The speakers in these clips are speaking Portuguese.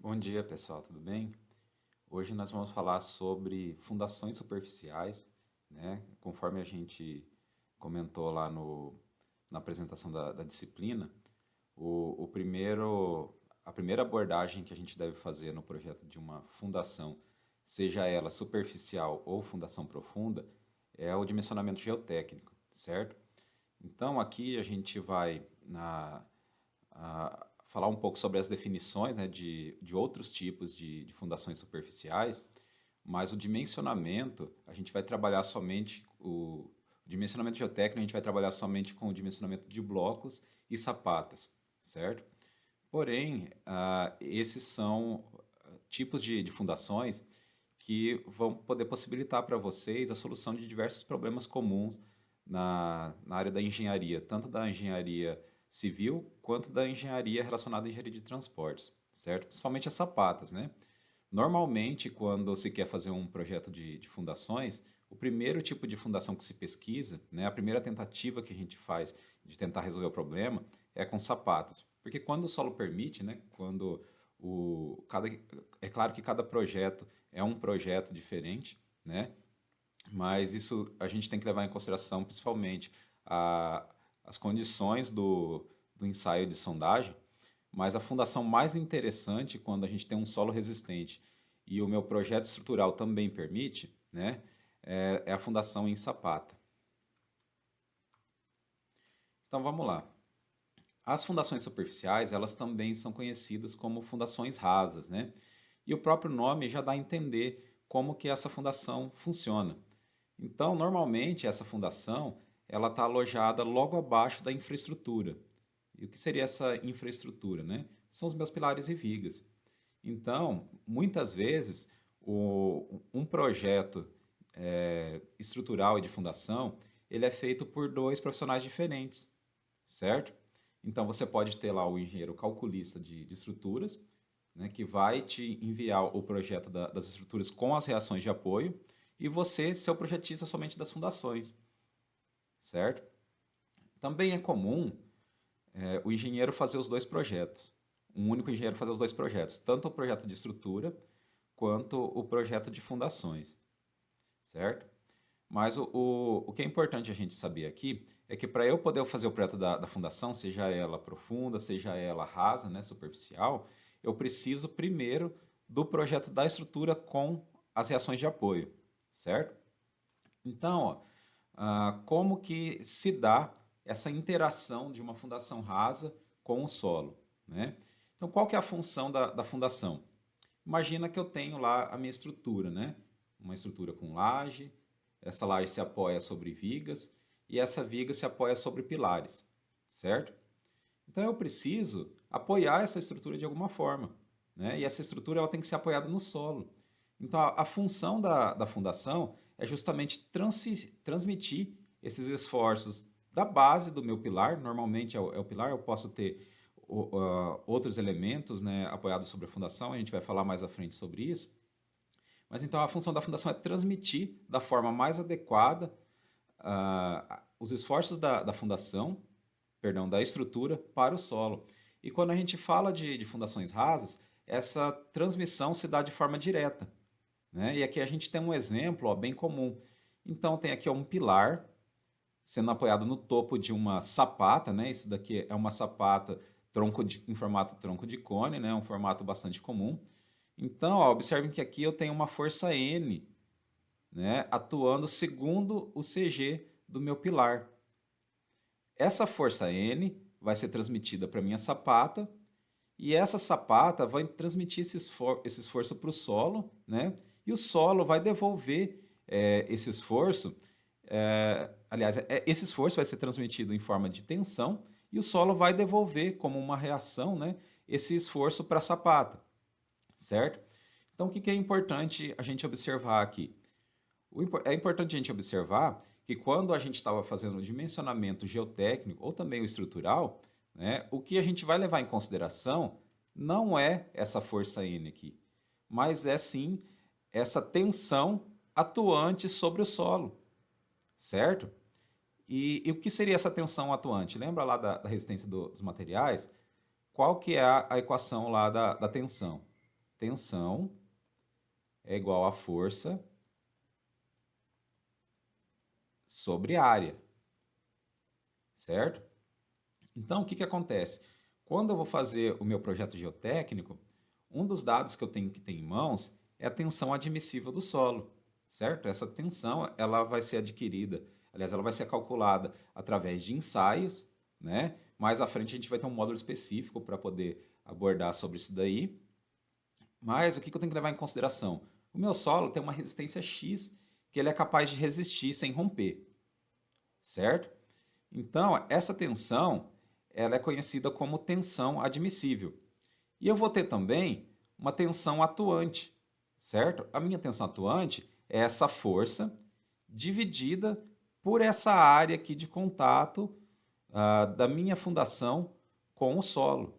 Bom dia, pessoal, tudo bem? Hoje nós vamos falar sobre fundações superficiais, né? Conforme a gente comentou lá na apresentação da disciplina, a primeira abordagem que a gente deve fazer no projeto de uma fundação, seja ela superficial ou fundação profunda, é o dimensionamento geotécnico, certo? Então aqui a gente vai falar um pouco sobre as definições, né, de outros tipos de fundações superficiais, mas o dimensionamento, a gente vai trabalhar somente o dimensionamento geotécnico, a gente vai trabalhar somente com o dimensionamento de blocos e sapatas, certo? Porém, esses são tipos de fundações que vão poder possibilitar para vocês a solução de diversos problemas comuns na área da engenharia, tanto da engenharia civil quanto da engenharia relacionada à engenharia de transportes, certo? Principalmente as sapatas, né? Normalmente, quando se quer fazer um projeto de fundações, o primeiro tipo de fundação que se pesquisa, né, a primeira tentativa que a gente faz de tentar resolver o problema é com sapatas. Porque quando o solo permite, né, é claro que cada projeto é um projeto diferente, né, mas isso a gente tem que levar em consideração principalmente a, as condições do ensaio de sondagem, mas a fundação mais interessante quando a gente tem um solo resistente e o meu projeto estrutural também permite, né, é a fundação em sapata. Então vamos lá. As fundações superficiais, elas também são conhecidas como fundações rasas, né? E o próprio nome já dá a entender como que essa fundação funciona. Então, normalmente, essa fundação ela está alojada logo abaixo da infraestrutura. E o que seria essa infraestrutura? Né? São os meus pilares e vigas. Então, muitas vezes, um projeto estrutural e de fundação ele é feito por dois profissionais diferentes, certo? Então, você pode ter lá o engenheiro calculista de estruturas, né, que vai te enviar o projeto das estruturas com as reações de apoio, e você ser o projetista somente das fundações, certo? Também é comum o engenheiro fazer os dois projetos, um único engenheiro fazer os dois projetos, tanto o projeto de estrutura quanto o projeto de fundações, certo? Mas o que é importante a gente saber aqui é que para eu poder fazer o projeto da fundação, seja ela profunda, seja ela rasa, né, superficial, eu preciso primeiro do projeto da estrutura com as reações de apoio, certo? Então, ó, como que se dá essa interação de uma fundação rasa com o solo, né? Então, qual que é a função da fundação? Imagina que eu tenho lá a minha estrutura, né? Uma estrutura com laje, essa laje se apoia sobre vigas e essa viga se apoia sobre pilares, certo? Então eu preciso apoiar essa estrutura de alguma forma, né? E essa estrutura ela tem que ser apoiada no solo. Então a função da fundação é justamente transmitir esses esforços da base do meu pilar, normalmente é o pilar, eu posso ter outros elementos, né, apoiados sobre a fundação, a gente vai falar mais à frente sobre isso. Mas então a função da fundação é transmitir da forma mais adequada os esforços da fundação, perdão, da estrutura para o solo. E quando a gente fala de fundações rasas, essa transmissão se dá de forma direta, né? E aqui a gente tem um exemplo bem comum. Então tem aqui um pilar sendo apoiado no topo de uma sapata, né? Isso daqui é uma sapata em formato tronco de cone, né? Um formato bastante comum. Então, observem que aqui eu tenho uma força N, né? Atuando segundo o CG do meu pilar. Essa força N vai ser transmitida para a minha sapata e essa sapata vai transmitir esse esforço para o solo, né? E o solo vai devolver esse esforço. Aliás, esse esforço vai ser transmitido em forma de tensão e o solo vai devolver como uma reação, né, esse esforço para a sapata, certo? Então, o que é importante a gente observar aqui? É importante a gente observar que quando a gente estava fazendo o dimensionamento geotécnico ou também o estrutural, né, o que a gente vai levar em consideração não é essa força N aqui, mas é sim essa tensão atuante sobre o solo, certo? E o que seria essa tensão atuante? Lembra lá da resistência dos materiais? Qual que é a equação lá da tensão? tensão é igual a força sobre área, certo? Então, o que acontece? Quando eu vou fazer o meu projeto geotécnico, um dos dados que eu tenho que ter em mãos é a tensão admissível do solo, certo? Essa tensão ela vai ser adquirida, aliás, ela vai ser calculada através de ensaios, né? Mais à frente a gente vai ter um módulo específico para poder abordar sobre isso daí. Mas o que eu tenho que levar em consideração? O meu solo tem uma resistência X que ele é capaz de resistir sem romper, certo? Então, essa tensão ela é conhecida como tensão admissível. E eu vou ter também uma tensão atuante, certo? A minha tensão atuante é essa força dividida por essa área aqui de contato da minha fundação com o solo,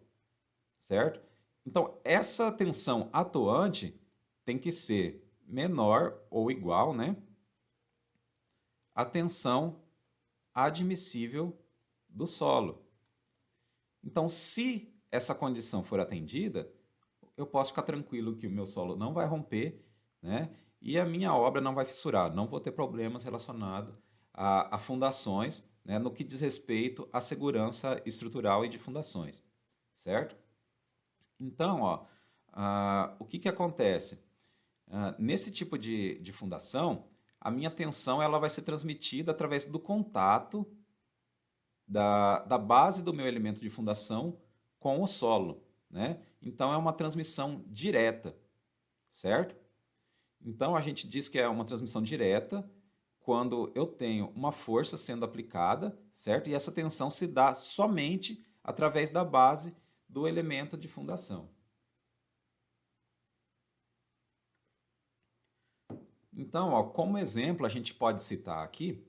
certo? Então, essa tensão atuante tem que ser menor ou igual, né, à tensão admissível do solo. Então, se essa condição for atendida, eu posso ficar tranquilo que o meu solo não vai romper, né? E a minha obra não vai fissurar, não vou ter problemas relacionados a fundações, né, no que diz respeito à segurança estrutural e de fundações, certo? Então, ó, o que acontece? Nesse tipo de fundação, a minha tensão ela vai ser transmitida através do contato da base do meu elemento de fundação com o solo, né? Então, é uma transmissão direta, certo? Então, a gente diz que é uma transmissão direta quando eu tenho uma força sendo aplicada, certo? E essa tensão se dá somente através da base do elemento de fundação. Então, ó, como exemplo, a gente pode citar aqui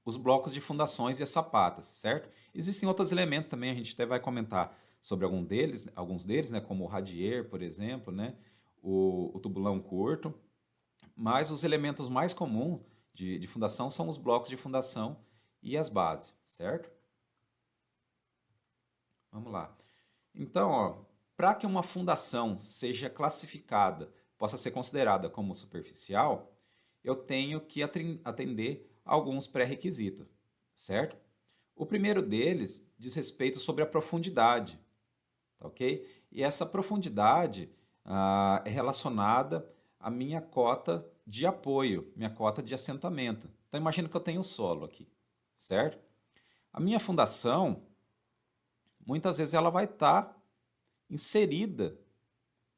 os blocos de fundações e as sapatas, certo? Existem outros elementos também, a gente até vai comentar sobre alguns deles, né, como o radier, por exemplo, né, o tubulão curto, mas os elementos mais comuns de fundação são os blocos de fundação e as bases, certo? Vamos lá. Então, para que uma fundação seja classificada, possa ser considerada como superficial, eu tenho que atender a alguns pré-requisitos, certo? O primeiro deles diz respeito sobre a profundidade, tá ok? E essa profundidade é relacionada à minha cota de apoio, minha cota de assentamento. Então, imagina que eu tenho o solo aqui, certo? A minha fundação, muitas vezes, ela vai estar inserida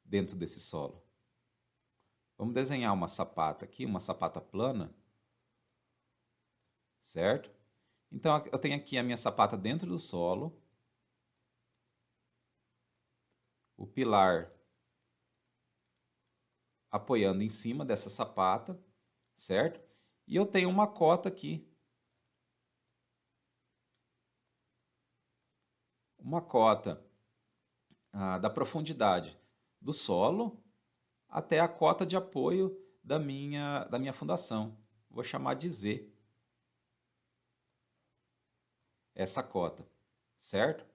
dentro desse solo. Vamos desenhar uma sapata aqui, uma sapata plana, certo? Então, eu tenho aqui a minha sapata dentro do solo, o pilar apoiando em cima dessa sapata, certo? E eu tenho uma cota aqui. Uma cota da profundidade do solo até a cota de apoio da minha fundação. Vou chamar de Z essa cota, certo?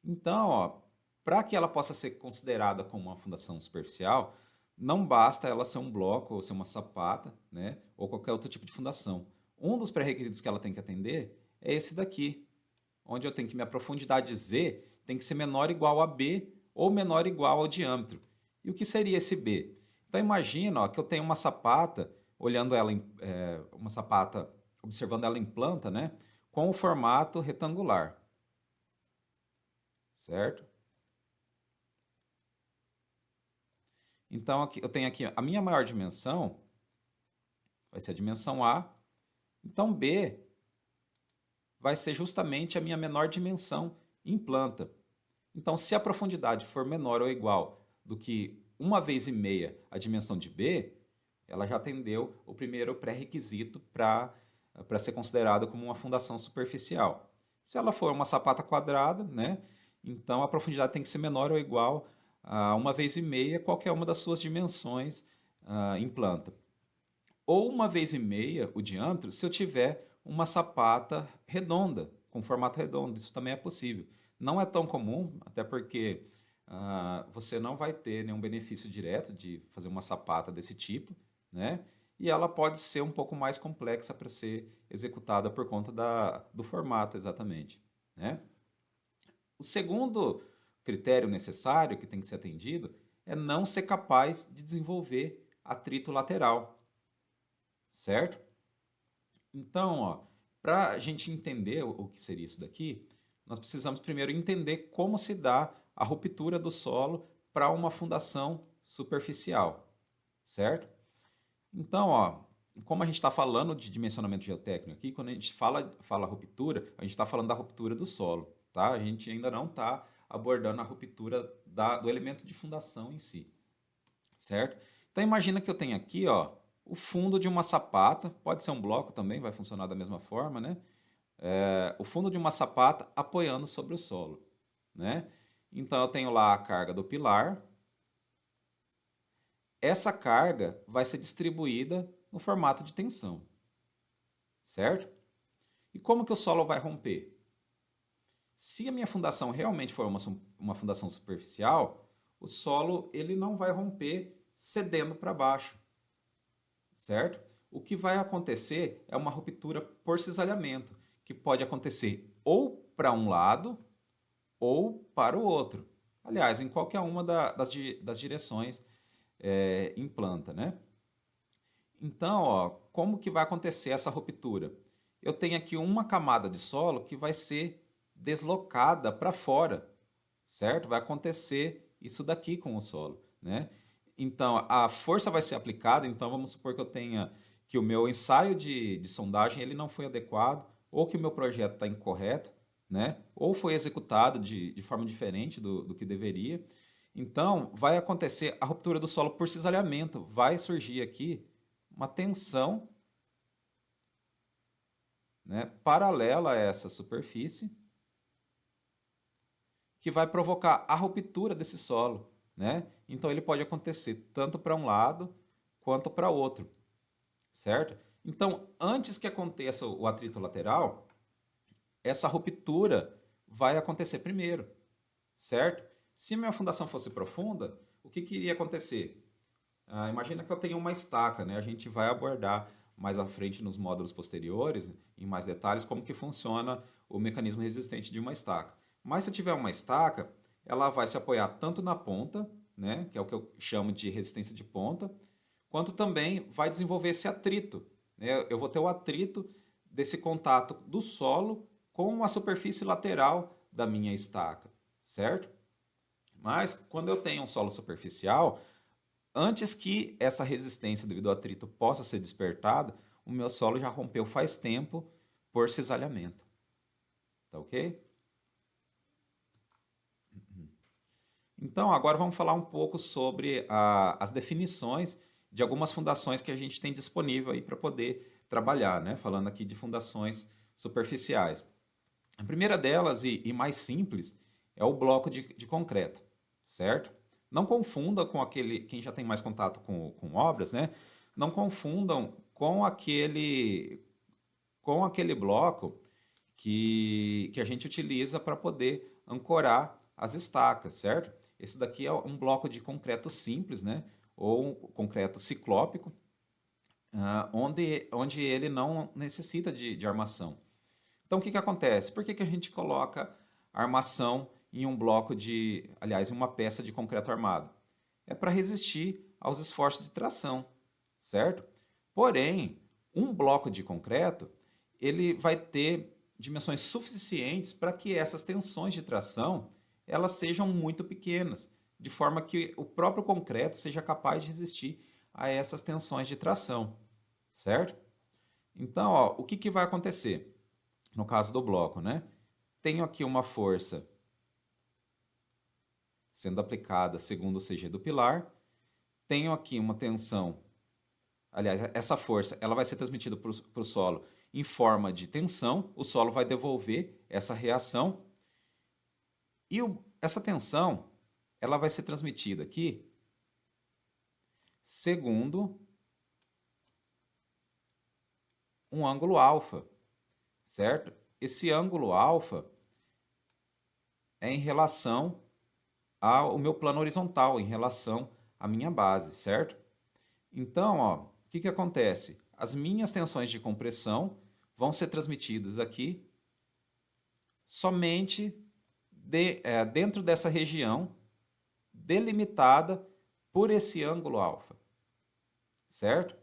Então, para que ela possa ser considerada como uma fundação superficial, não basta ela ser um bloco ou ser uma sapata, né, ou qualquer outro tipo de fundação. Um dos pré-requisitos que ela tem que atender é esse daqui, onde eu tenho que minha profundidade Z tem que ser menor ou igual a B ou menor ou igual ao diâmetro. E o que seria esse B? Então imagina que eu tenho uma sapata, olhando ela, uma sapata, observando ela em planta, né, com o formato retangular, certo? Então aqui, eu tenho aqui a minha maior dimensão, vai ser a dimensão A, então B vai ser justamente a minha menor dimensão em planta. Então, se a profundidade for menor ou igual do que 1,5 vezes a dimensão de B, ela já atendeu o primeiro pré-requisito para ser considerada como uma fundação superficial. Se ela for uma sapata quadrada, né, então a profundidade tem que ser menor ou igual a 1,5 vezes qualquer uma das suas dimensões em planta. Ou 1,5 vezes o diâmetro se eu tiver uma sapata redonda, com formato redondo. Isso também é possível. Não é tão comum, até porque você não vai ter nenhum benefício direto de fazer uma sapata desse tipo, né? E ela pode ser um pouco mais complexa para ser executada por conta do formato, exatamente, né? O segundo critério necessário que tem que ser atendido é não ser capaz de desenvolver atrito lateral, certo? Então, ó, para a gente entender o que seria isso daqui, nós precisamos primeiro entender como se dá a ruptura do solo para uma fundação superficial, certo? Então, ó, como a gente está falando de dimensionamento geotécnico aqui, quando a gente fala ruptura, a gente está falando da ruptura do solo, tá? A gente ainda não está abordando a ruptura do elemento de fundação em si, certo? Então, imagina que eu tenho aqui, ó, o fundo de uma sapata, pode ser um bloco também, vai funcionar da mesma forma, né? O fundo de uma sapata apoiando sobre o solo, né? Então, eu tenho lá a carga do pilar. Essa carga vai ser distribuída no formato de tensão, certo? E como que o solo vai romper? Se a minha fundação realmente for uma fundação superficial, o solo ele não vai romper cedendo para baixo, certo? O que vai acontecer é uma ruptura por cisalhamento, que pode acontecer ou para um lado ou para o outro. Aliás, em qualquer uma das direções em planta, né? Então, ó, como que vai acontecer essa ruptura? Eu tenho aqui uma camada de solo que vai ser deslocada para fora, certo? Vai acontecer isso daqui com o solo, né? Então, a força vai ser aplicada, então vamos supor que eu tenha que o meu ensaio de sondagem ele não foi adequado, ou que o meu projeto está incorreto, né? Ou foi executado de forma diferente do que deveria. Então, vai acontecer a ruptura do solo por cisalhamento. Vai surgir aqui uma tensão, né, paralela a essa superfície, que vai provocar a ruptura desse solo, né? Então ele pode acontecer tanto para um lado quanto para outro, certo? Então, antes que aconteça o atrito lateral, essa ruptura vai acontecer primeiro, certo? Se minha fundação fosse profunda, o que iria acontecer? Imagina que eu tenho uma estaca, né? A gente vai abordar mais à frente nos módulos posteriores, em mais detalhes, como que funciona o mecanismo resistente de uma estaca. Mas se eu tiver uma estaca, ela vai se apoiar tanto na ponta, né? Que é o que eu chamo de resistência de ponta, quanto também vai desenvolver esse atrito, né? Eu vou ter o atrito desse contato do solo com a superfície lateral da minha estaca, certo? Mas quando eu tenho um solo superficial, antes que essa resistência devido ao atrito possa ser despertada, o meu solo já rompeu faz tempo por cisalhamento. Tá ok? Então, agora vamos falar um pouco sobre as definições de algumas fundações que a gente tem disponível aí para poder trabalhar, né? Falando aqui de fundações superficiais. A primeira delas, e mais simples, é o bloco de concreto, certo? Não confunda com aquele, quem já tem mais contato com obras, né? Não confundam com aquele bloco que a gente utiliza para poder ancorar as estacas, certo? Esse daqui é um bloco de concreto simples, né? Ou um concreto ciclópico, onde ele não necessita de armação. Então, o que acontece? Por que a gente coloca armação em um bloco aliás, em uma peça de concreto armado? É para resistir aos esforços de tração, certo? Porém, um bloco de concreto, ele vai ter dimensões suficientes para que essas tensões de tração, elas sejam muito pequenas, de forma que o próprio concreto seja capaz de resistir a essas tensões de tração, certo? Então, ó, o que vai acontecer? No caso do bloco, né? Tenho aqui uma força sendo aplicada segundo o CG do pilar. Tenho aqui uma tensão. Aliás, essa força ela vai ser transmitida para o solo em forma de tensão. O solo vai devolver essa reação. E essa tensão ela vai ser transmitida aqui segundo um ângulo alfa, certo? Esse ângulo alfa é em relação ao meu plano horizontal em relação à minha base, certo? Então, ó, o que que acontece? As minhas tensões de compressão vão ser transmitidas aqui somente dentro dessa região delimitada por esse ângulo alfa, certo?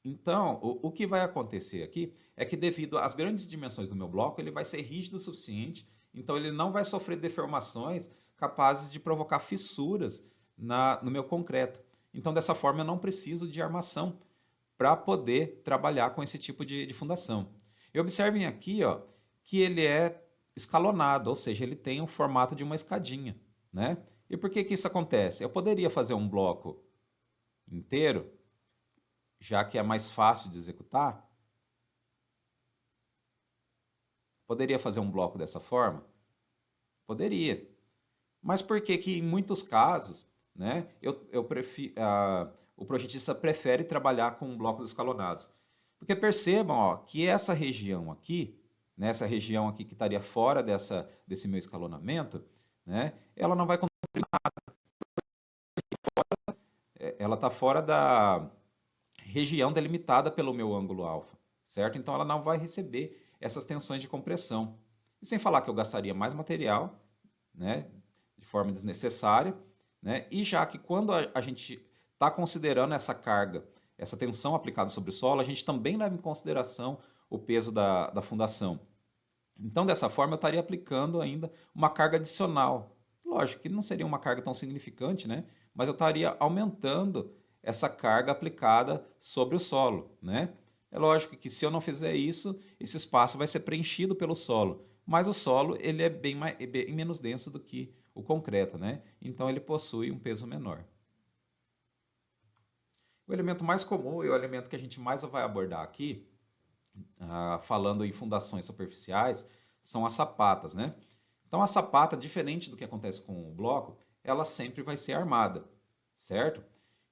Então, o que vai acontecer aqui é que devido às grandes dimensões do meu bloco, ele vai ser rígido o suficiente, então ele não vai sofrer deformações capazes de provocar fissuras no meu concreto. Então, dessa forma, eu não preciso de armação para poder trabalhar com esse tipo de fundação. E observem aqui, ó, que ele é escalonado, ou seja, ele tem o formato de uma escadinha, né? E por que que isso acontece? Eu poderia fazer um bloco inteiro, já que é mais fácil de executar. Poderia fazer um bloco dessa forma? Poderia. Mas por que que em muitos casos, né, o projetista prefere trabalhar com blocos escalonados? Porque percebam, ó, que essa região aqui, né, essa região aqui que estaria fora desse meu escalonamento, né, ela não vai contribuir nada. Ela está fora da região delimitada pelo meu ângulo alfa, certo? Então ela não vai receber essas tensões de compressão. E sem falar que eu gastaria mais material, né, de forma desnecessária, né? E já que quando a gente está considerando essa carga, essa tensão aplicada sobre o solo, a gente também leva em consideração o peso da fundação. Então, dessa forma, eu estaria aplicando ainda uma carga adicional. Lógico que não seria uma carga tão significante, né? Mas eu estaria aumentando essa carga aplicada sobre o solo, né? É lógico que se eu não fizer isso, esse espaço vai ser preenchido pelo solo. Mas o solo ele é bem menos denso do que o concreto, né? Então ele possui um peso menor. O elemento mais comum e o elemento que a gente mais vai abordar aqui, falando em fundações superficiais, são as sapatas, né? Então a sapata, diferente do que acontece com o bloco, ela sempre vai ser armada, certo?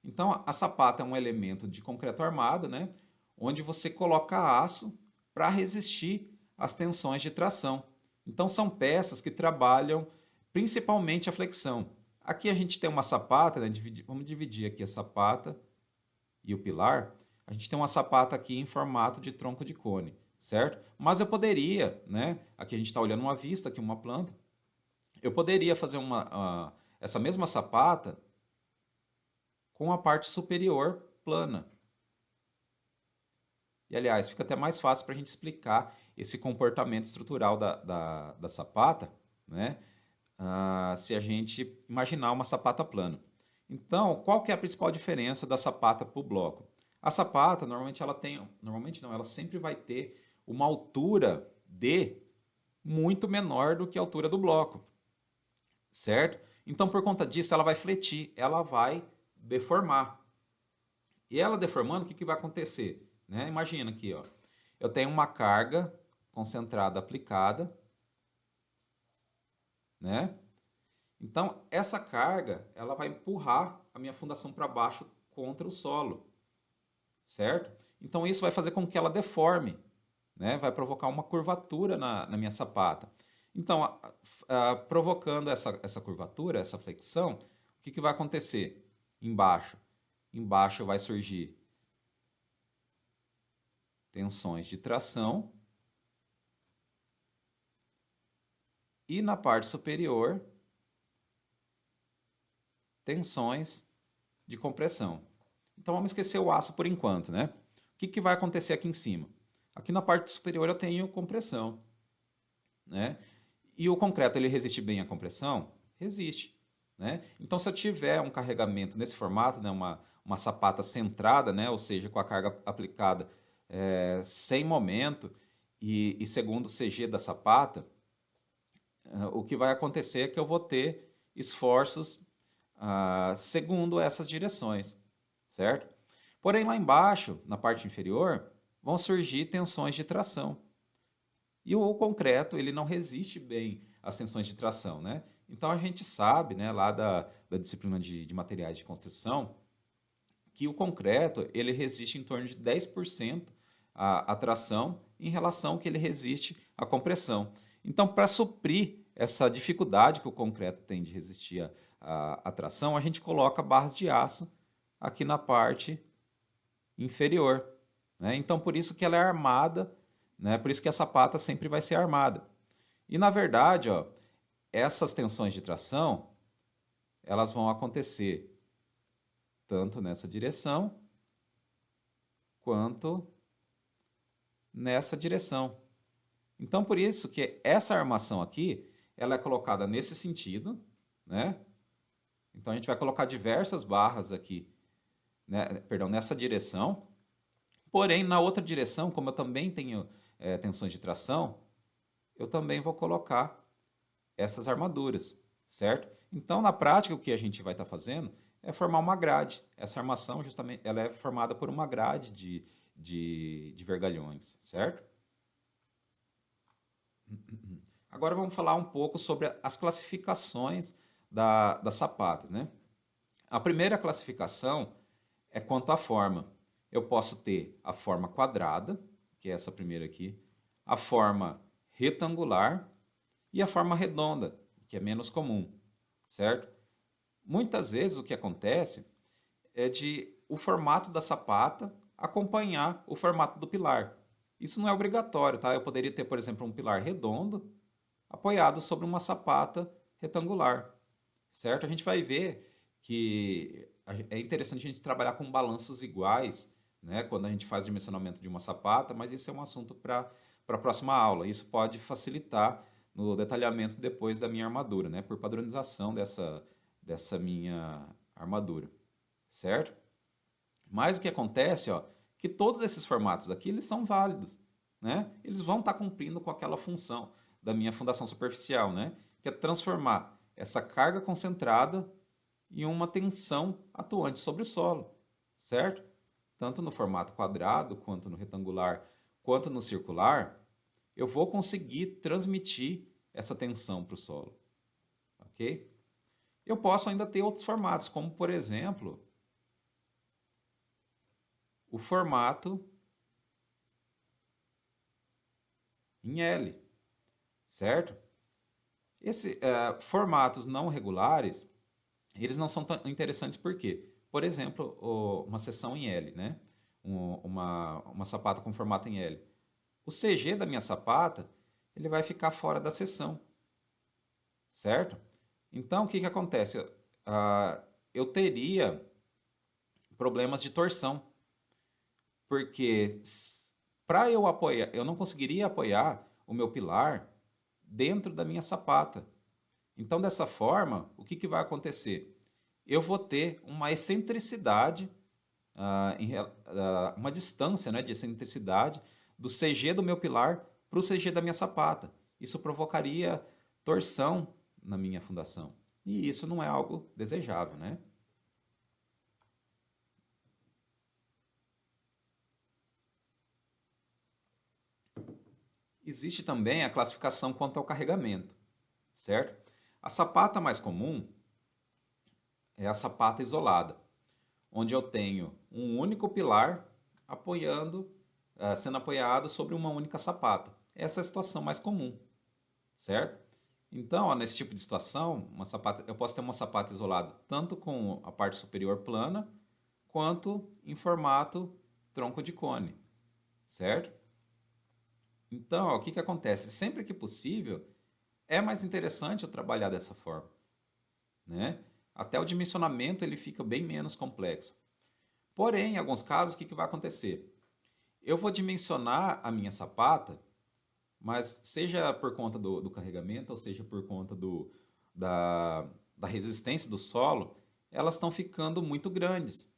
Então a sapata é um elemento de concreto armado, né? Onde você coloca aço para resistir às tensões de tração. Então são peças que trabalham principalmente a flexão. Aqui a gente tem uma sapata, né? Vamos dividir aqui a sapata e o pilar. A gente tem uma sapata aqui em formato de tronco de cone, certo? Mas eu poderia, né? Aqui a gente está olhando uma vista, aqui uma planta. Eu poderia fazer essa mesma sapata com a parte superior plana. E, aliás, fica até mais fácil para a gente explicar esse comportamento estrutural da sapata, né? Se a gente imaginar uma sapata plana. Então, qual que é a principal diferença da sapata para o bloco? A sapata, normalmente não, ela sempre vai ter uma altura D muito menor do que a altura do bloco, certo? Então, por conta disso, ela vai fletir, ela vai deformar. E ela deformando, o que que vai acontecer? Né? Imagina aqui, ó, eu tenho uma carga concentrada aplicada, né? Então, essa carga, ela vai empurrar a minha fundação para baixo contra o solo, certo? Então, isso vai fazer com que ela deforme, né? Vai provocar uma curvatura na minha sapata. Então, provocando essa curvatura, essa flexão, o que que vai acontecer? Embaixo. Embaixo vai surgir tensões de tração. E na parte superior, tensões de compressão. Então vamos esquecer o aço por enquanto, né? O que que vai acontecer aqui em cima? Aqui na parte superior eu tenho compressão, né? E o concreto ele resiste bem à compressão? Resiste, né? Então se eu tiver um carregamento nesse formato, né, uma sapata centrada, né, ou seja, com a carga aplicada sem momento e segundo o CG da sapata, o que vai acontecer é que eu vou ter esforços segundo essas direções, certo? Porém, lá embaixo, na parte inferior, vão surgir tensões de tração. E o concreto, ele não resiste bem às tensões de tração, né? Então, a gente sabe, né, lá da disciplina de materiais de construção, que o concreto, ele resiste em torno de 10% à tração em relação ao que ele resiste à compressão. Então, para suprir essa dificuldade que o concreto tem de resistir à tração, a gente coloca barras de aço aqui na parte inferior, né? Então, por isso que ela é armada, né? Por isso que a sapata sempre vai ser armada. E, na verdade, ó, essas tensões de tração, elas vão acontecer tanto nessa direção quanto nessa direção. Então, por isso que essa armação aqui, ela é colocada nesse sentido, né? Então, a gente vai colocar diversas barras aqui, né? Perdão, nessa direção. Porém, na outra direção, como eu também tenho tensões de tração, eu também vou colocar essas armaduras, certo? Então, na prática, o que a gente vai estar fazendo é formar uma grade. Essa armação, justamente, ela é formada por uma grade de vergalhões, certo? Agora vamos falar um pouco sobre as classificações das sapatas, né? A primeira classificação é quanto à forma. Eu posso ter a forma quadrada, que é essa primeira aqui, a forma retangular e a forma redonda, que é menos comum, certo? Muitas vezes o que acontece é de o formato da sapata acompanhar o formato do pilar. Isso não é obrigatório, tá? Eu poderia ter, por exemplo, um pilar redondo apoiado sobre uma sapata retangular, certo? A gente vai ver que é interessante a gente trabalhar com balanços iguais, né, quando a gente faz o dimensionamento de uma sapata, mas isso é um assunto para a próxima aula. Isso pode facilitar no detalhamento depois da minha armadura, né, por padronização dessa minha armadura, certo? Mas o que acontece, ó, que todos esses formatos aqui, eles são válidos, né? Eles vão estar cumprindo com aquela função da minha fundação superficial, né? Que é transformar essa carga concentrada em uma tensão atuante sobre o solo, certo? Tanto no formato quadrado, quanto no retangular, quanto no circular, eu vou conseguir transmitir essa tensão para o solo, ok? Eu posso ainda ter outros formatos, como por exemplo, o formato em L, certo? Esses formatos não regulares, eles não são tão interessantes por quê? Por exemplo, uma seção em L, né? Uma sapata com formato em L. O CG da minha sapata, ele vai ficar fora da seção, certo? Então, o que acontece? Eu teria problemas de torção, porque para eu apoiar, eu não conseguiria apoiar o meu pilar dentro da minha sapata. Então, dessa forma, o que vai acontecer? Eu vou ter uma excentricidade, uma distância, né, de excentricidade do CG do meu pilar para o CG da minha sapata. Isso provocaria torção na minha fundação. E isso não é algo desejável, né? Existe também a classificação quanto ao carregamento, certo? A sapata mais comum é a sapata isolada, onde eu tenho um único pilar sendo apoiado sobre uma única sapata. Essa é a situação mais comum, certo? Então, ó, nesse tipo de situação, eu posso ter uma sapata isolada tanto com a parte superior plana, quanto em formato tronco de cone, certo? Então, ó, o que acontece? Sempre que possível, é mais interessante eu trabalhar dessa forma, né? Até o dimensionamento ele fica bem menos complexo. Porém, em alguns casos, o que vai acontecer? Eu vou dimensionar a minha sapata, mas seja por conta do carregamento, ou seja por conta da resistência do solo, elas estão ficando muito grandes.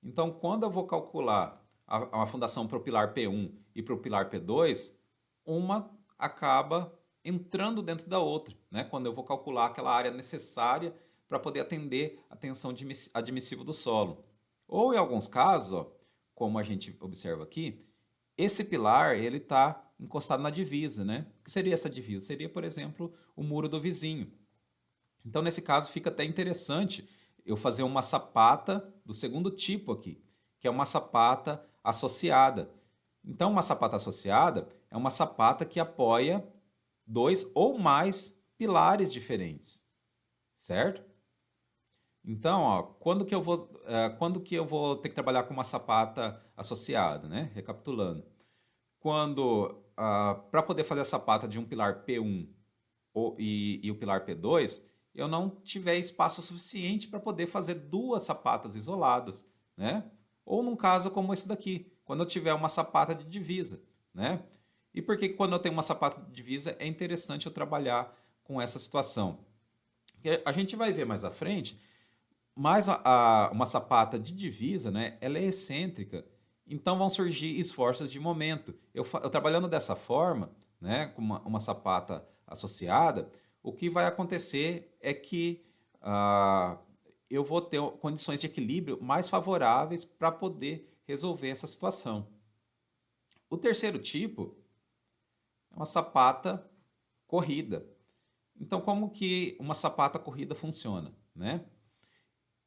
Então, quando eu vou calcular a fundação para o pilar P1 e para o pilar P2, uma acaba entrando dentro da outra, né? Quando eu vou calcular aquela área necessária para poder atender a tensão admissiva do solo. Ou em alguns casos, ó, como a gente observa aqui, esse pilar ele está encostado na divisa, né? O que seria essa divisa? Seria, por exemplo, o muro do vizinho. Então, nesse caso, fica até interessante eu fazer uma sapata do segundo tipo aqui, que é uma sapata associada. Então, uma sapata associada é uma sapata que apoia dois ou mais pilares diferentes, certo? Então, ó, quando que eu vou ter que trabalhar com uma sapata associada, né? Recapitulando. Quando, para poder fazer a sapata de um pilar P1 e o pilar P2, eu não tiver espaço suficiente para poder fazer duas sapatas isoladas, né? Ou num caso como esse daqui, quando eu tiver uma sapata de divisa, né? E por que quando eu tenho uma sapata de divisa é interessante eu trabalhar com essa situação? Porque a gente vai ver mais à frente, mas uma sapata de divisa, né, ela é excêntrica, então vão surgir esforços de momento. Eu trabalhando dessa forma, né, com uma sapata associada, o que vai acontecer é que ah, eu vou ter condições de equilíbrio mais favoráveis para poder resolver essa situação. O terceiro tipo é uma sapata corrida. Então, como que uma sapata corrida funciona, né?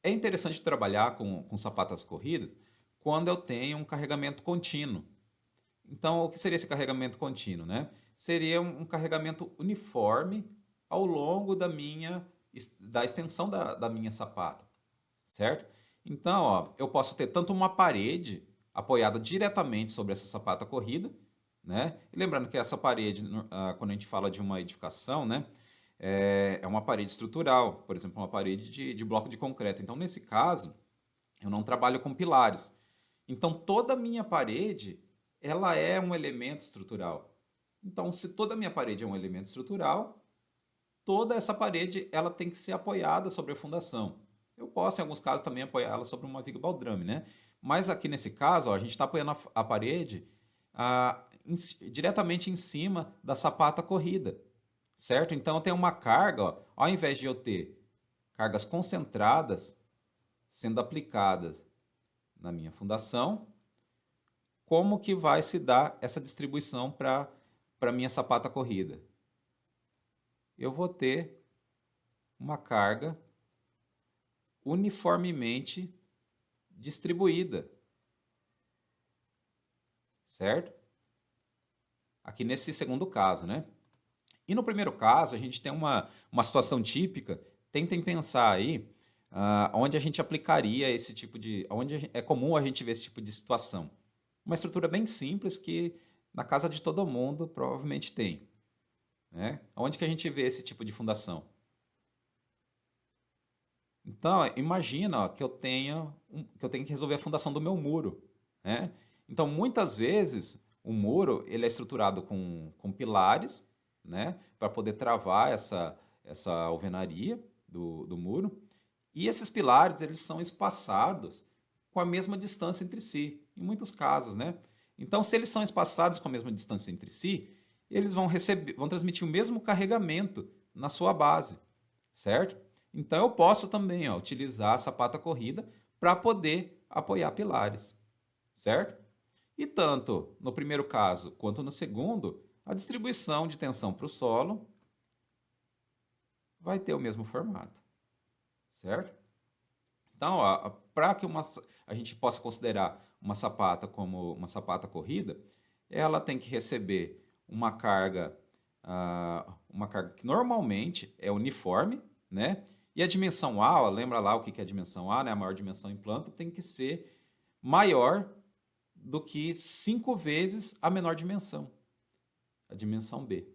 É interessante trabalhar com sapatas corridas quando eu tenho um carregamento contínuo. Então, o que seria esse carregamento contínuo, né? Seria um carregamento uniforme ao longo da extensão da minha sapata, certo? Então, ó, eu posso ter tanto uma parede apoiada diretamente sobre essa sapata corrida, né? E lembrando que essa parede, quando a gente fala de uma edificação, né? É uma parede estrutural, por exemplo, uma parede de bloco de concreto. Então, nesse caso, eu não trabalho com pilares. Então, toda a minha parede, ela é um elemento estrutural. Então, se toda a minha parede é um elemento estrutural, toda essa parede ela tem que ser apoiada sobre a fundação. Eu posso, em alguns casos, também apoiá-la sobre uma viga baldrame, né? Mas aqui nesse caso, ó, a gente está apoiando a parede diretamente em cima da sapata corrida, certo? Então, eu tenho uma carga, ó, ao invés de eu ter cargas concentradas sendo aplicadas na minha fundação, como que vai se dar essa distribuição para a minha sapata corrida? Eu vou ter uma carga uniformemente distribuída, certo? Aqui nesse segundo caso, né? E no primeiro caso, a gente tem uma situação típica. Tentem pensar aí onde a gente aplicaria esse tipo de. Onde é comum a gente ver esse tipo de situação. Uma estrutura bem simples que na casa de todo mundo provavelmente tem. Né? Onde que a gente vê esse tipo de fundação? Então, ó, imagina ó, que eu tenho que resolver a fundação do meu muro. Né? Então, muitas vezes, o muro ele é estruturado com pilares, né? Para poder travar essa alvenaria do muro. E esses pilares eles são espaçados com a mesma distância entre si, em muitos casos. Né? Então, se eles são espaçados com a mesma distância entre si, eles vão transmitir o mesmo carregamento na sua base, certo? Então eu posso também ó, utilizar a sapata corrida para poder apoiar pilares, certo? E tanto no primeiro caso quanto no segundo, a distribuição de tensão para o solo vai ter o mesmo formato, certo? Então, para que a gente possa considerar uma sapata como uma sapata corrida, ela tem que receber uma carga que normalmente é uniforme, né? E a dimensão A, ó, lembra lá o que é a dimensão A, né? A maior dimensão em planta tem que ser maior do que 5 vezes a menor dimensão, a dimensão B.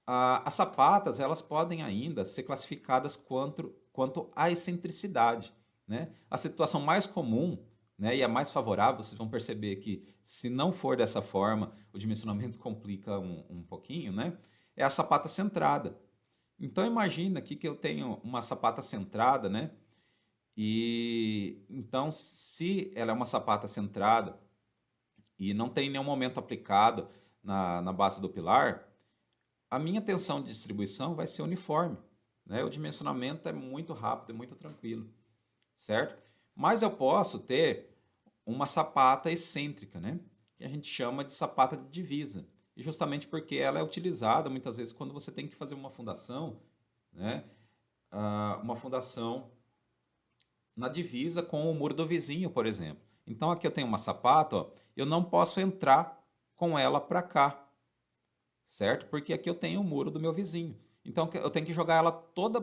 As sapatas elas podem ainda ser classificadas quanto à excentricidade. Né? A situação mais comum, né, e a mais favorável, vocês vão perceber que se não for dessa forma, o dimensionamento complica um pouquinho, né? É a sapata centrada. Então imagina aqui que eu tenho uma sapata centrada, né? E então se ela é uma sapata centrada e não tem nenhum momento aplicado na base do pilar, a minha tensão de distribuição vai ser uniforme. Né? O dimensionamento é muito rápido, é muito tranquilo, certo? Mas eu posso ter uma sapata excêntrica, né? Que a gente chama de sapata de divisa. E justamente porque ela é utilizada muitas vezes quando você tem que fazer uma fundação, né? Uma fundação na divisa com o muro do vizinho, por exemplo. Então aqui eu tenho uma sapata, ó, eu não posso entrar com ela para cá, certo? Porque aqui eu tenho o muro do meu vizinho. Então eu tenho que jogar ela toda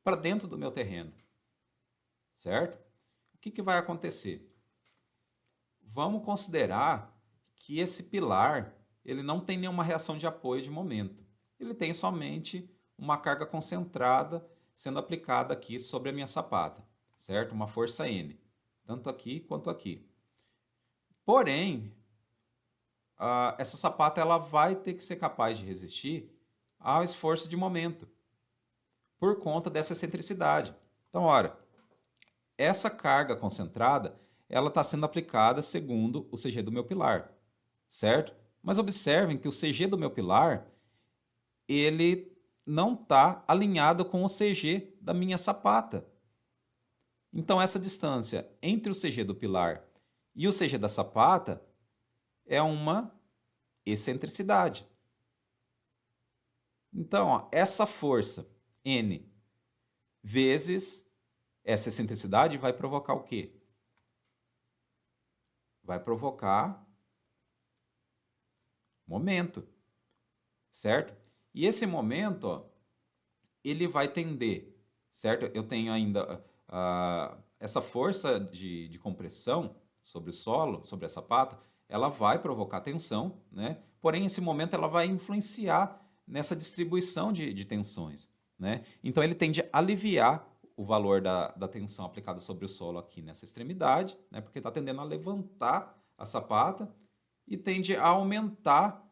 para dentro do meu terreno, certo? O que vai acontecer? Vamos considerar que esse pilar ele não tem nenhuma reação de apoio de momento. Ele tem somente uma carga concentrada sendo aplicada aqui sobre a minha sapata, certo? Uma força N, tanto aqui quanto aqui. Porém, essa sapata ela vai ter que ser capaz de resistir ao esforço de momento, por conta dessa excentricidade. Então, ora, essa carga concentrada ela está sendo aplicada segundo o CG do meu pilar, certo? Mas observem que o CG do meu pilar ele não está alinhado com o CG da minha sapata. Então, essa distância entre o CG do pilar e o CG da sapata é uma excentricidade. Então, ó, essa força N vezes essa excentricidade vai provocar o quê? Vai provocar momento, certo? E esse momento, ó, ele vai tender, certo? Eu tenho ainda essa força de compressão sobre o solo, sobre a sapata, ela vai provocar tensão, né? Porém, esse momento ela vai influenciar nessa distribuição de tensões, né? Então, ele tende a aliviar o valor da tensão aplicada sobre o solo aqui nessa extremidade, né? Porque está tendendo a levantar a sapata e tende a aumentar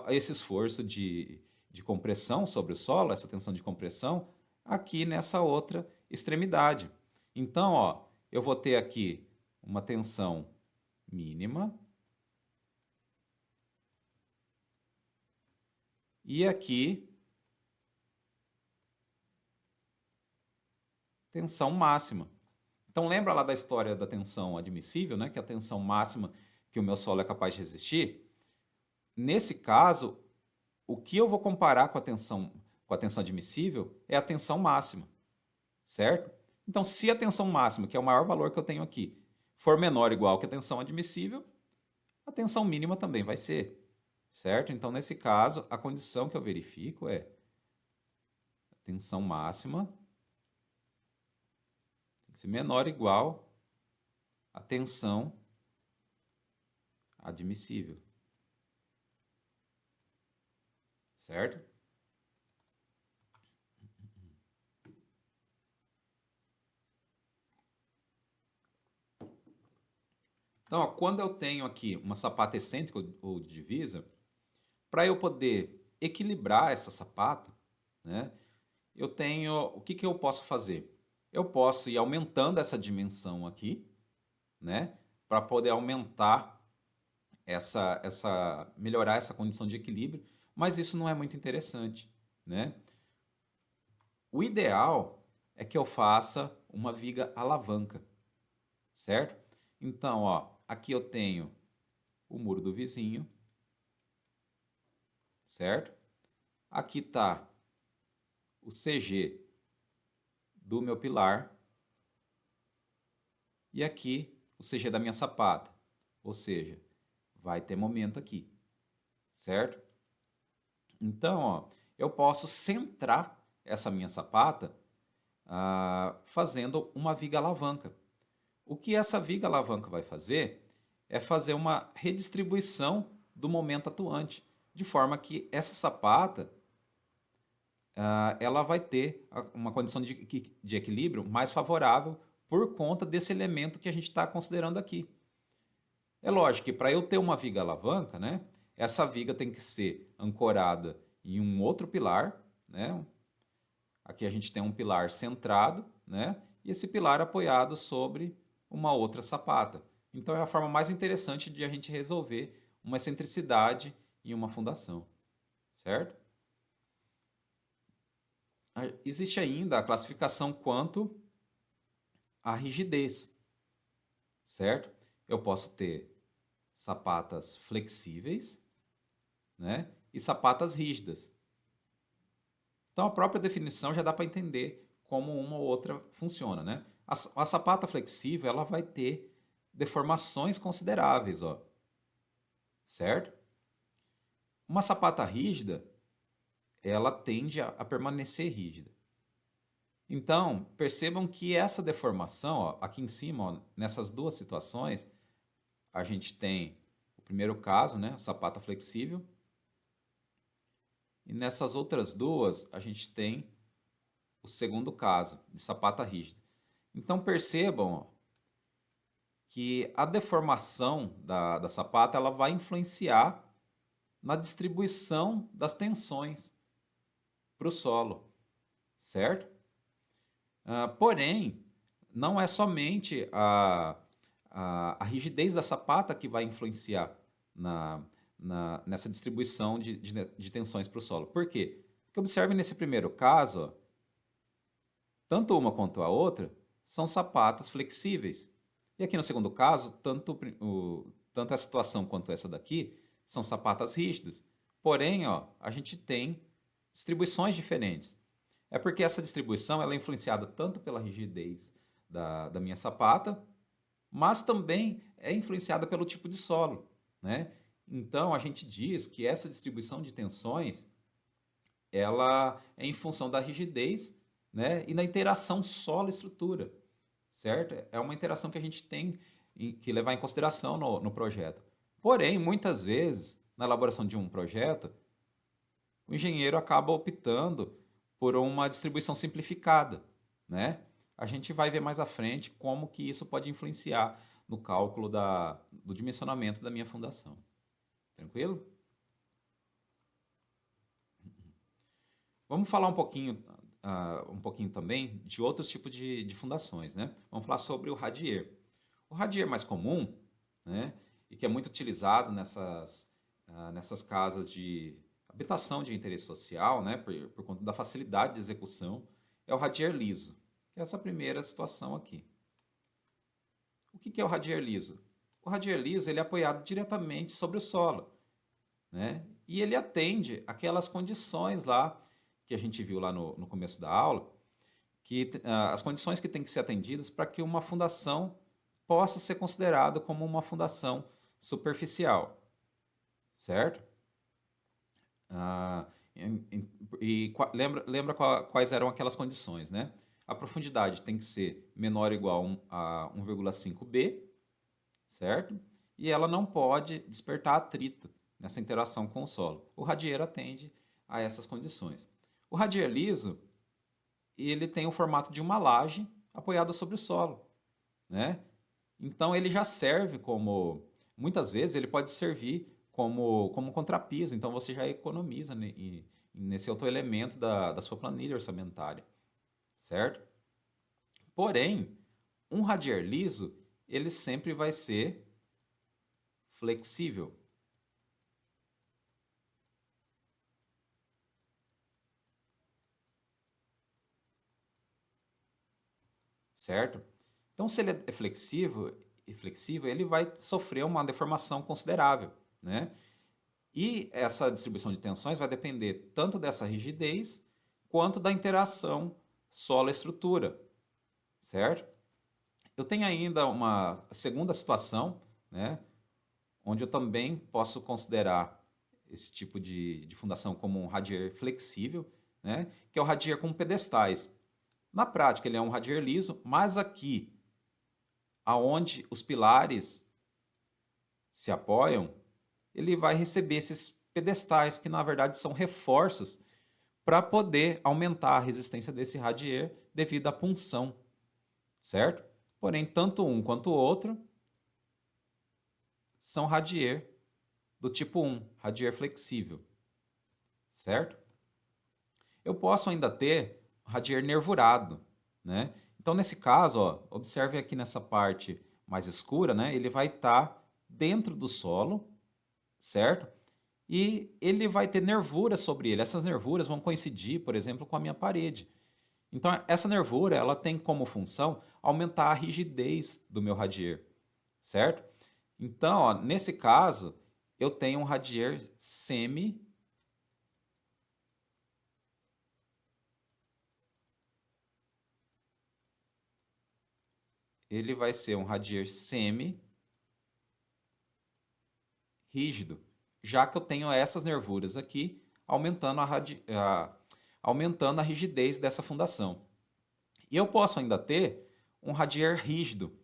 esse esforço de compressão sobre o solo, essa tensão de compressão, aqui nessa outra extremidade. Então, ó, eu vou ter aqui uma tensão mínima e aqui tensão máxima. Então, lembra lá da história da tensão admissível, né? Que é a tensão máxima que o meu solo é capaz de resistir? Nesse caso, o que eu vou comparar com a tensão admissível é a tensão máxima, certo? Então, se a tensão máxima, que é o maior valor que eu tenho aqui, for menor ou igual que a tensão admissível, a tensão mínima também vai ser, certo? Então, nesse caso, a condição que eu verifico é a tensão máxima tem que ser menor ou igual à tensão admissível, certo? Então, ó, quando eu tenho aqui uma sapata excêntrica ou de divisa, para eu poder equilibrar essa sapata, né, eu tenho, o que eu posso fazer? Eu posso ir aumentando essa dimensão aqui, né, para poder aumentar melhorar essa condição de equilíbrio, mas isso não é muito interessante, né? O ideal é que eu faça uma viga alavanca, certo? Então, ó, aqui eu tenho o muro do vizinho, certo? Aqui está o CG do meu pilar e aqui o CG da minha sapata, ou seja, vai ter momento aqui, certo? Então, ó, eu posso centrar essa minha sapata fazendo uma viga alavanca. O que essa viga alavanca vai fazer é fazer uma redistribuição do momento atuante, de forma que essa sapata ela vai ter uma condição de equilíbrio mais favorável por conta desse elemento que a gente está considerando aqui. É lógico que para eu ter uma viga alavanca, né, essa viga tem que ser ancorada em um outro pilar, né? Aqui a gente tem um pilar centrado, né? E esse pilar apoiado sobre uma outra sapata. Então é a forma mais interessante de a gente resolver uma excentricidade em uma fundação, certo? Existe ainda a classificação quanto à rigidez, certo? Eu posso ter sapatas flexíveis, né? E sapatas rígidas. Então a própria definição já dá para entender como uma ou outra funciona, né? A sapata flexível ela vai ter deformações consideráveis, ó, certo? Uma sapata rígida, ela tende a permanecer rígida. Então, percebam que essa deformação, ó, aqui em cima, ó, nessas duas situações, a gente tem o primeiro caso, né, sapata flexível, e nessas outras duas, a gente tem o segundo caso, de sapata rígida. Então, percebam, ó, que a deformação da sapata ela vai influenciar na distribuição das tensões para o solo, certo? Porém, não é somente a rigidez da sapata que vai influenciar nessa distribuição de tensões para o solo. Por quê? Porque observe nesse primeiro caso, ó, tanto uma quanto a outra são sapatas flexíveis. E aqui no segundo caso, tanto essa situação quanto essa daqui são sapatas rígidas. Porém, ó, a gente tem distribuições diferentes. É porque essa distribuição ela é influenciada tanto pela rigidez da minha sapata, mas também é influenciada pelo tipo de solo, né? Então, a gente diz que essa distribuição de tensões ela é em função da rigidez, né, e da interação solo-estrutura, certo? É uma interação que a gente tem que levar em consideração no projeto. Porém, muitas vezes, na elaboração de um projeto, o engenheiro acaba optando por uma distribuição simplificada, né? A gente vai ver mais à frente como que isso pode influenciar no cálculo do dimensionamento da minha fundação. Tranquilo? Vamos falar um pouquinho também de outros tipos de fundações, né? Vamos falar sobre o radier. O radier mais comum, né, e que é muito utilizado nessas casas de habitação de interesse social, né, por conta da facilidade de execução, é o radier liso, que é essa primeira situação aqui. O que é o radier liso? O radier liso ele é apoiado diretamente sobre o solo, né, e ele atende aquelas condições lá que a gente viu lá no começo da aula, as condições que têm que ser atendidas para que uma fundação possa ser considerada como uma fundação superficial, certo? Ah, lembra quais eram aquelas condições, né? A profundidade tem que ser menor ou igual a 1,5 B, certo? E ela não pode despertar atrito nessa interação com o solo. O radier atende a essas condições. O radier liso, ele tem o formato de uma laje apoiada sobre o solo, né? Então ele já serve muitas vezes ele pode servir como contrapiso, então você já economiza nesse outro elemento da sua planilha orçamentária, certo? Porém, um radier liso, ele sempre vai ser flexível, certo? Então, se ele é flexível, ele vai sofrer uma deformação considerável, né? E essa distribuição de tensões vai depender tanto dessa rigidez quanto da interação solo-estrutura, certo? Eu tenho ainda uma segunda situação, né, onde eu também posso considerar esse tipo de fundação como um radier flexível, né, que é o radier com pedestais. Na prática, ele é um radier liso, mas aqui, aonde os pilares se apoiam, ele vai receber esses pedestais, que na verdade são reforços para poder aumentar a resistência desse radier devido à punção, certo? Porém, tanto um quanto o outro são radier do tipo 1, radier flexível, certo? Eu posso ainda ter radier nervurado, né? Então, nesse caso, ó, observe aqui nessa parte mais escura, né? Ele vai estar dentro do solo, certo? E ele vai ter nervuras sobre ele. Essas nervuras vão coincidir, por exemplo, com a minha parede. Então, essa nervura, ela tem como função aumentar a rigidez do meu radier, certo? Então, ó, nesse caso, eu tenho um radier semi. Ele vai ser um radier semi rígido. já que eu tenho essas nervuras aqui, aumentando a rigidez dessa fundação. E eu posso ainda ter um radier rígido,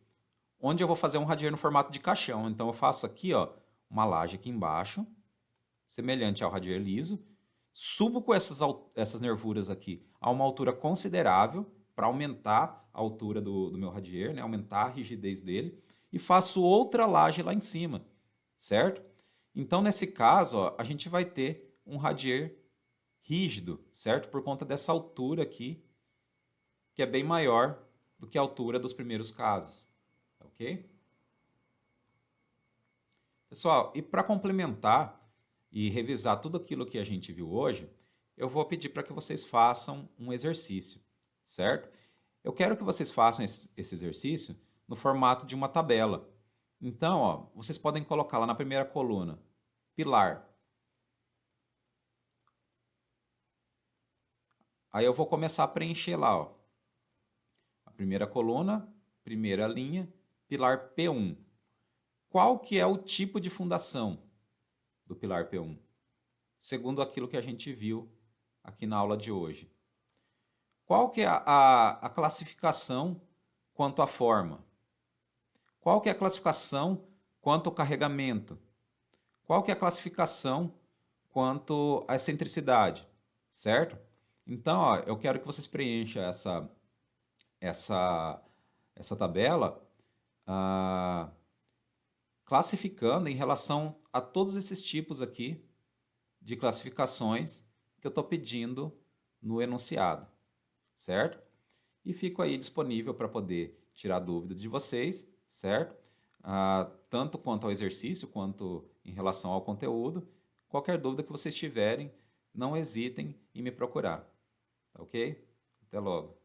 onde eu vou fazer um radier no formato de caixão. Então eu faço aqui, ó, uma laje aqui embaixo, semelhante ao radier liso, subo com essas nervuras aqui a uma altura considerável para aumentar a altura do meu radier, né? Aumentar a rigidez dele, e faço outra laje lá em cima, certo? Então, nesse caso, ó, a gente vai ter um radier rígido, certo? Por conta dessa altura aqui, que é bem maior do que a altura dos primeiros casos, ok? Pessoal, e para complementar e revisar tudo aquilo que a gente viu hoje, eu vou pedir para que vocês façam um exercício, certo? Eu quero que vocês façam esse exercício no formato de uma tabela. Então, ó, vocês podem colocar lá na primeira coluna, pilar. Aí eu vou começar a preencher lá, ó. A primeira coluna, primeira linha, pilar P1. Qual que é o tipo de fundação do pilar P1? Segundo aquilo que a gente viu aqui na aula de hoje. Qual que é a classificação quanto à forma? Qual que é a classificação quanto ao carregamento? Qual que é a classificação quanto à excentricidade? Certo? Então, ó, eu quero que vocês preencham essa tabela classificando em relação a todos esses tipos aqui de classificações que eu estou pedindo no enunciado, certo? E fico aí disponível para poder tirar dúvidas de vocês, certo? Tanto quanto ao exercício, quanto em relação ao conteúdo. Qualquer dúvida que vocês tiverem, não hesitem em me procurar, tá ok? Até logo.